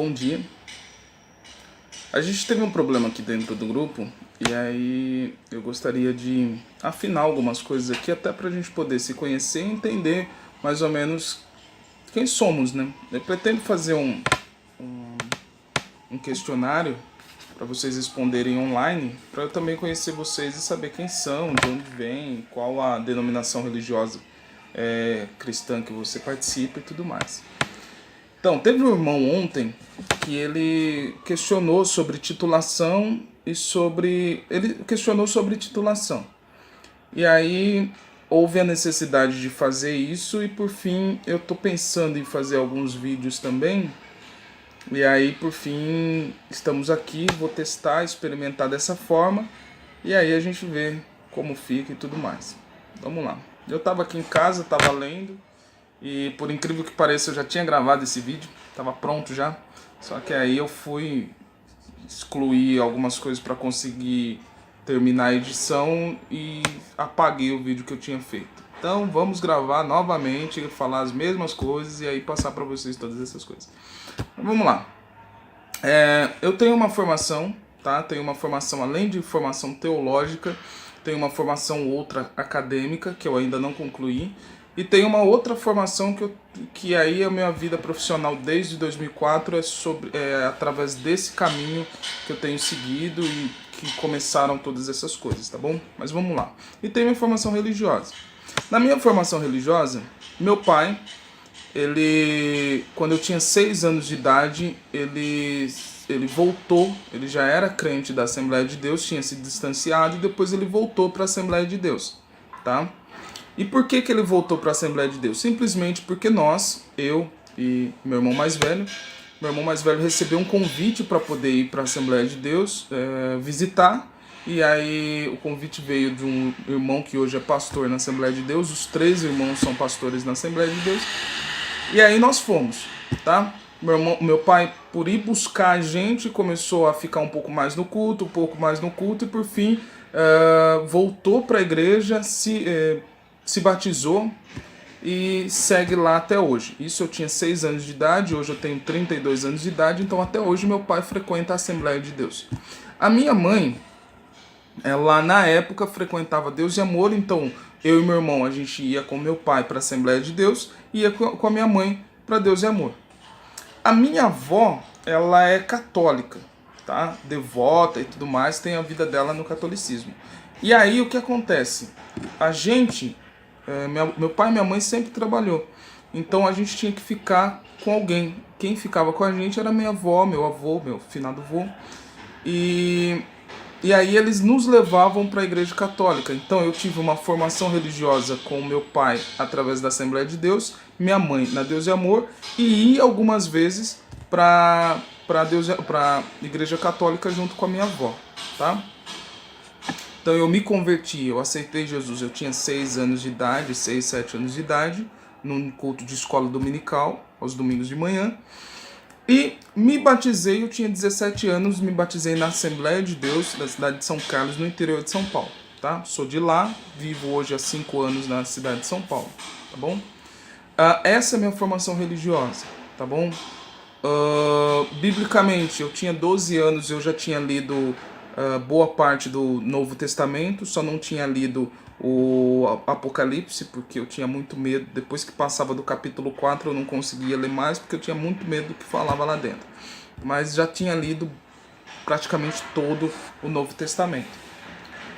Bom dia. A gente teve um problema aqui dentro do grupo e aí eu gostaria de afinar algumas coisas aqui até para a gente poder se conhecer e entender mais ou menos quem somos, né? Eu pretendo fazer um questionário para vocês responderem online, para eu também conhecer vocês e saber quem são, de onde vêm, qual a denominação religiosa cristã que você participa e tudo mais. Então, teve um irmão ontem que ele questionou sobre titulação e sobre... Ele questionou sobre titulação. E aí houve a necessidade de fazer isso e por fim eu tô pensando em fazer alguns vídeos também. E aí por fim estamos aqui, vou testar, experimentar dessa forma. E aí a gente vê como fica e tudo mais. Vamos lá. Eu tava aqui em casa, tava lendo. E por incrível que pareça eu já tinha gravado esse vídeo, estava pronto já. Só que aí eu fui excluir algumas coisas para conseguir terminar a edição e apaguei o vídeo que eu tinha feito. Então vamos gravar novamente, falar as mesmas coisas e aí passar para vocês todas essas coisas. Vamos lá. Eu tenho uma formação, tá? Tenho uma formação além de formação teológica, tenho uma formação outra acadêmica que eu ainda não concluí. E tem uma outra formação que aí a minha vida profissional desde 2004 é através desse caminho que eu tenho seguido e que começaram todas essas coisas, tá bom? Mas vamos lá. E tem minha formação religiosa. Na minha formação religiosa, meu pai, quando eu tinha 6 anos de idade, ele voltou, ele já era crente da Assembleia de Deus, tinha se distanciado e depois ele voltou para a Assembleia de Deus, tá? E por que ele voltou para a Assembleia de Deus? Simplesmente porque eu e meu irmão mais velho recebeu um convite para poder ir para a Assembleia de Deus visitar. E aí o convite veio de um irmão que hoje é pastor na Assembleia de Deus. Os 3 irmãos são pastores na Assembleia de Deus. E aí nós fomos, tá? Meu pai, por ir buscar a gente, começou a ficar um pouco mais no culto, e por fim voltou para a igreja, se batizou e segue lá até hoje. Isso eu tinha 6 anos de idade, hoje eu tenho 32 anos de idade, então até hoje meu pai frequenta a Assembleia de Deus. A minha mãe, ela na época frequentava Deus e Amor, então eu e meu irmão, a gente ia com meu pai para a Assembleia de Deus e ia com a minha mãe para Deus e Amor. A minha avó, ela é católica, tá? Devota e tudo mais, tem a vida dela no catolicismo. E aí o que acontece? A gente... meu pai e minha mãe sempre trabalhou, então a gente tinha que ficar com alguém. Quem ficava com a gente era minha avó, meu avô, meu finado avô, e aí eles nos levavam para a igreja católica. Então eu tive uma formação religiosa com meu pai através da Assembleia de Deus, minha mãe na Deus e Amor, e ia algumas vezes para a igreja católica junto com a minha avó, tá? Então eu me converti, eu aceitei Jesus, eu tinha 6 anos de idade, 6, 7 anos de idade, num culto de escola dominical, aos domingos de manhã. E me batizei, eu tinha 17 anos, me batizei na Assembleia de Deus, da cidade de São Carlos, no interior de São Paulo, tá? Sou de lá, vivo hoje há 5 anos na cidade de São Paulo, tá bom? Essa é a minha formação religiosa, tá bom? Biblicamente, eu tinha 12 anos, eu já tinha lido... boa parte do Novo Testamento, só não tinha lido o Apocalipse, porque eu tinha muito medo. Depois que passava do capítulo 4 eu não conseguia ler mais, porque eu tinha muito medo do que falava lá dentro. Mas já tinha lido praticamente todo o Novo Testamento.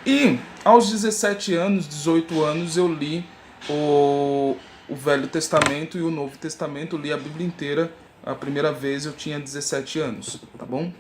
E aos 17 anos, 18 anos, eu li o Velho Testamento e o Novo Testamento, li a Bíblia inteira. A primeira vez eu tinha 17 anos, tá bom?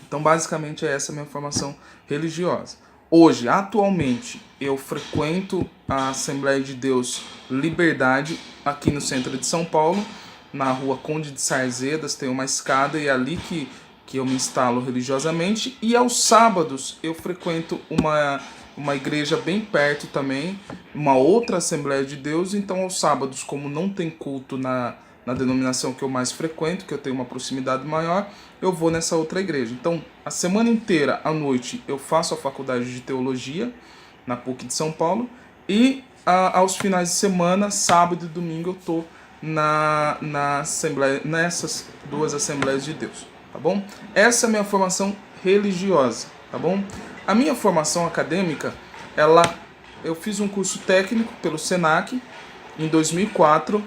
Então, basicamente, essa é a minha formação religiosa. Hoje, atualmente, eu frequento a Assembleia de Deus Liberdade, aqui no centro de São Paulo, na rua Conde de Sarzedas, tem uma escada e é ali que eu me instalo religiosamente. E aos sábados, eu frequento uma igreja bem perto também, uma outra Assembleia de Deus. Então, aos sábados, como não tem culto na denominação que eu mais frequento, que eu tenho uma proximidade maior, eu vou nessa outra igreja. Então, a semana inteira, à noite, eu faço a faculdade de teologia na PUC de São Paulo e aos finais de semana, sábado e domingo, eu estou na Assembleia, nessas duas Assembleias de Deus, tá bom? Essa é a minha formação religiosa, tá bom? A minha formação acadêmica, eu fiz um curso técnico pelo Senac em 2005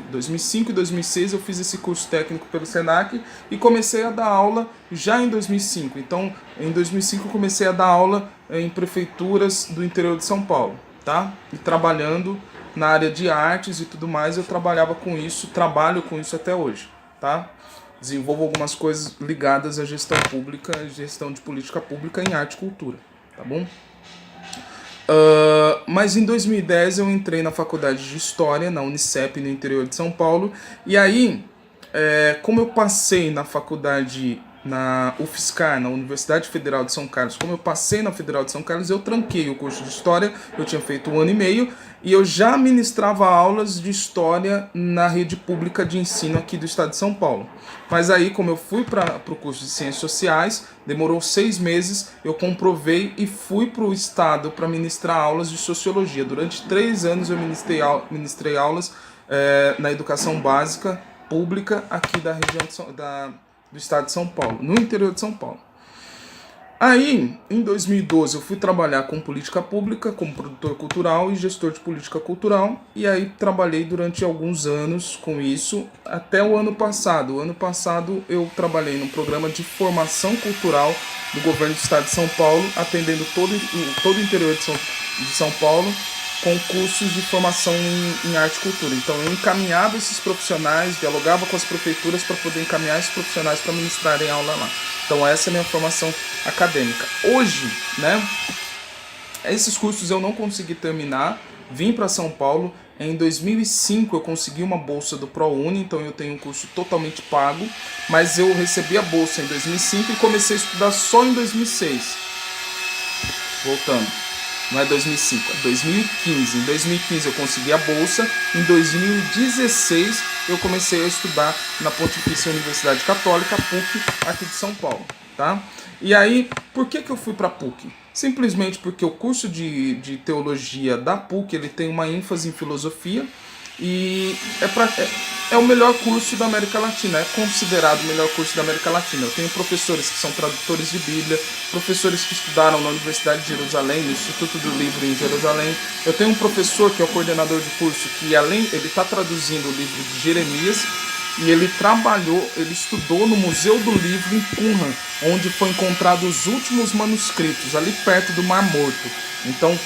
e 2006 eu fiz esse curso técnico pelo Senac e comecei a dar aula já em 2005. Então, em 2005 eu comecei a dar aula em prefeituras do interior de São Paulo, tá? E trabalhando na área de artes e tudo mais, eu trabalho com isso até hoje, tá? Desenvolvo algumas coisas ligadas à gestão pública, gestão de política pública em arte e cultura, tá bom? Mas em 2010 eu entrei na faculdade de História, na Unicep, no interior de São Paulo. E aí, como eu passei na faculdade, na UFSCar, na Universidade Federal de São Carlos, como eu passei na Federal de São Carlos, eu tranquei o curso de História, eu tinha feito 1 ano e meio, e eu já ministrava aulas de História na rede pública de ensino aqui do estado de São Paulo. Mas aí, como eu fui para o curso de Ciências Sociais, demorou 6 meses, eu comprovei e fui para o estado para ministrar aulas de Sociologia. Durante 3 anos eu ministrei aulas na educação básica pública aqui da região do estado de São Paulo, no interior de São Paulo. Aí, em 2012, eu fui trabalhar com política pública, como produtor cultural e gestor de política cultural, e aí trabalhei durante alguns anos com isso, até o ano passado. O ano passado eu trabalhei num programa de formação cultural do governo do estado de São Paulo, atendendo todo o interior de São Paulo, com cursos de formação em arte e cultura. Então eu encaminhava esses profissionais, dialogava com as prefeituras para poder encaminhar esses profissionais para ministrarem aula lá. Então essa é a minha formação acadêmica. Hoje, né, esses cursos eu não consegui terminar, vim para São Paulo. Em 2005 eu consegui uma bolsa do ProUni, então eu tenho um curso totalmente pago, mas eu recebi a bolsa em 2005 e comecei a estudar só em 2006. Voltando. Não é 2005, é 2015. Em 2015 eu consegui a bolsa, em 2016 eu comecei a estudar na Pontifícia Universidade Católica, PUC, aqui de São Paulo, tá? E aí, por que eu fui para PUC? Simplesmente porque o curso de teologia da PUC, ele tem uma ênfase em filosofia e é o melhor curso da América Latina, é considerado o melhor curso da América Latina. Eu tenho professores que são tradutores de Bíblia, professores que estudaram na Universidade de Jerusalém, no Instituto do Livro em Jerusalém. Eu tenho um professor que é o coordenador de curso, que ele está traduzindo o livro de Jeremias, e ele estudou no Museu do Livro em Qumran, onde foi encontrado os últimos manuscritos, ali perto do Mar Morto. Então,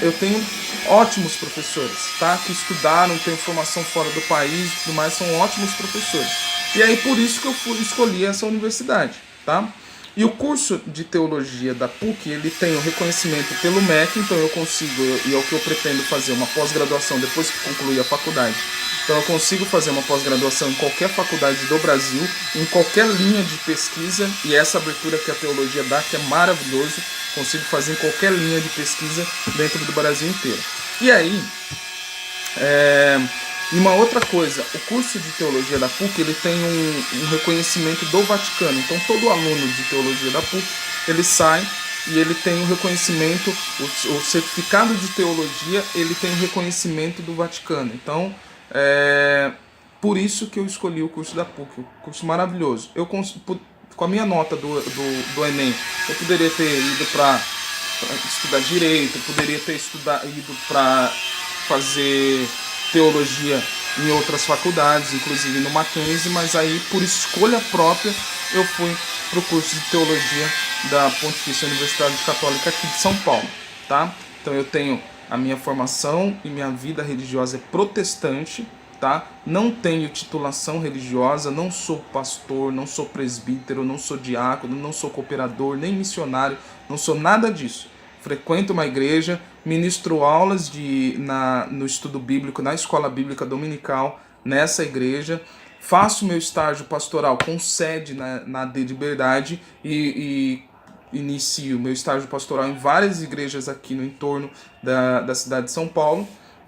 eu tenho ótimos professores, tá? Que estudaram, têm formação fora do país e tudo mais, são ótimos professores. E aí, por isso que eu escolhi essa universidade, tá? E o curso de teologia da PUC, ele tem o reconhecimento pelo MEC, então eu consigo, e é o que eu pretendo fazer, uma pós-graduação depois que concluir a faculdade. Então eu consigo fazer uma pós-graduação em qualquer faculdade do Brasil, em qualquer linha de pesquisa, e essa abertura que a teologia dá, que é maravilhoso, consigo fazer em qualquer linha de pesquisa dentro do Brasil inteiro. E aí, e uma outra coisa, o curso de teologia da PUC, ele tem um reconhecimento do Vaticano. Então todo aluno de teologia da PUC, ele sai e ele tem um reconhecimento, o certificado de teologia, ele tem um reconhecimento do Vaticano. Então, por isso que eu escolhi o curso da PUC, um curso maravilhoso. Com a minha nota do Enem, eu poderia ter ido para estudar Direito, poderia ter ido para fazer teologia em outras faculdades, inclusive no Mackenzie, mas aí, por escolha própria, eu fui para o curso de teologia da Pontifícia Universidade Católica aqui de São Paulo, tá? Então eu tenho a minha formação e minha vida religiosa é protestante, tá? Não tenho titulação religiosa, não sou pastor, não sou presbítero, não sou diácono, não sou cooperador, nem missionário, não sou nada disso. Frequento uma igreja, ministro aulas no estudo bíblico, na escola bíblica dominical, nessa igreja, faço meu estágio pastoral com sede na AD de Liberdade e inicio meu estágio pastoral em várias igrejas aqui no entorno da cidade de São Paulo.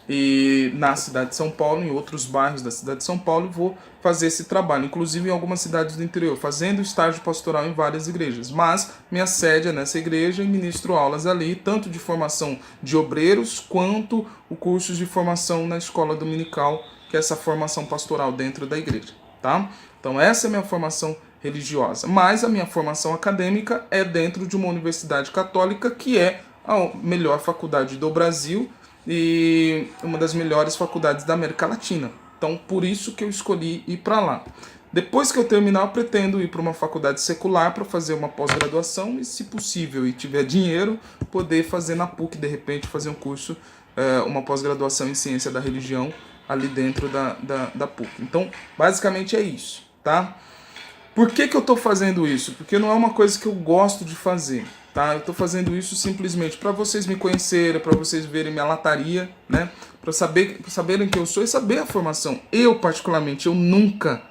e na cidade de São Paulo, em outros bairros da cidade de São Paulo, vou fazer esse trabalho, inclusive em algumas cidades do interior, fazendo estágio pastoral em várias igrejas. Mas minha sede é nessa igreja e ministro aulas ali, tanto de formação de obreiros, quanto o curso de formação na escola dominical, que é essa formação pastoral dentro da igreja, tá? Então essa é a minha formação religiosa. Mas a minha formação acadêmica é dentro de uma universidade católica, que é a melhor faculdade do Brasil e uma das melhores faculdades da América Latina. Então, por isso que eu escolhi ir para lá. Depois que eu terminar, eu pretendo ir para uma faculdade secular para fazer uma pós-graduação e, se possível e tiver dinheiro, poder fazer na PUC, de repente, fazer um curso, uma pós-graduação em ciência da religião ali dentro da PUC. Então, basicamente é isso, tá? Por que eu estou fazendo isso? Porque não é uma coisa que eu gosto de fazer, tá? Eu estou fazendo isso simplesmente para vocês me conhecerem, para vocês verem minha lataria, né? Para saberem quem eu sou e saber a formação. Eu, particularmente, eu nunca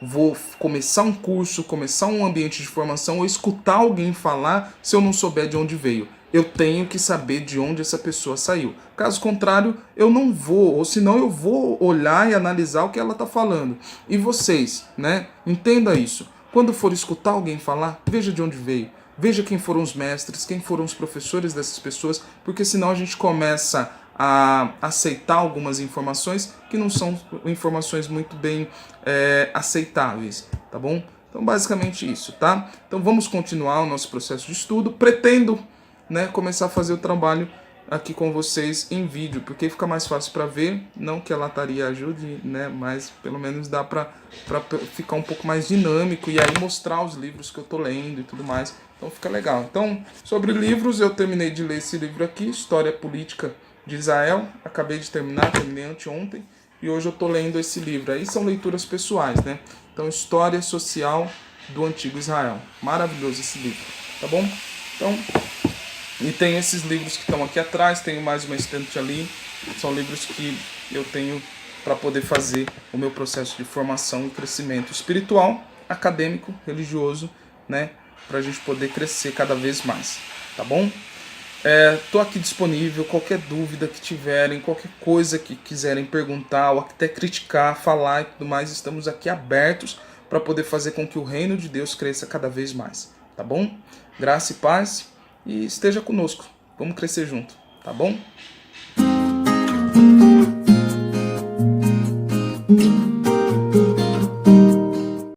vou começar um curso, começar um ambiente de formação ou escutar alguém falar se eu não souber de onde veio. Eu tenho que saber de onde essa pessoa saiu. Caso contrário, eu não vou, ou senão eu vou olhar e analisar o que ela está falando. E vocês, né? Entenda isso. Quando for escutar alguém falar, veja de onde veio. Veja quem foram os mestres, quem foram os professores dessas pessoas, porque senão a gente começa a aceitar algumas informações que não são informações muito bem aceitáveis, tá bom? Então, basicamente isso, tá? Então, vamos continuar o nosso processo de estudo. Pretendo, né, começar a fazer o trabalho aqui com vocês em vídeo, porque fica mais fácil para ver, não que a lataria ajude, né, mas pelo menos dá para ficar um pouco mais dinâmico e aí mostrar os livros que eu tô lendo e tudo mais, então fica legal. Então, sobre livros, eu terminei de ler esse livro aqui, História Política de Israel, terminei anteontem, e hoje eu tô lendo esse livro. Aí são leituras pessoais, né? Então, História Social do Antigo Israel. Maravilhoso esse livro, tá bom? Então, e tem esses livros que estão aqui atrás, tenho mais uma estante ali, são livros que eu tenho para poder fazer o meu processo de formação e crescimento espiritual, acadêmico, religioso, né, para a gente poder crescer cada vez mais, tá bom? Tô aqui disponível, qualquer dúvida que tiverem, qualquer coisa que quiserem perguntar ou até criticar, falar e tudo mais, estamos aqui abertos para poder fazer com que o reino de Deus cresça cada vez mais, tá bom? Graça e paz. E esteja conosco. Vamos crescer junto, tá bom?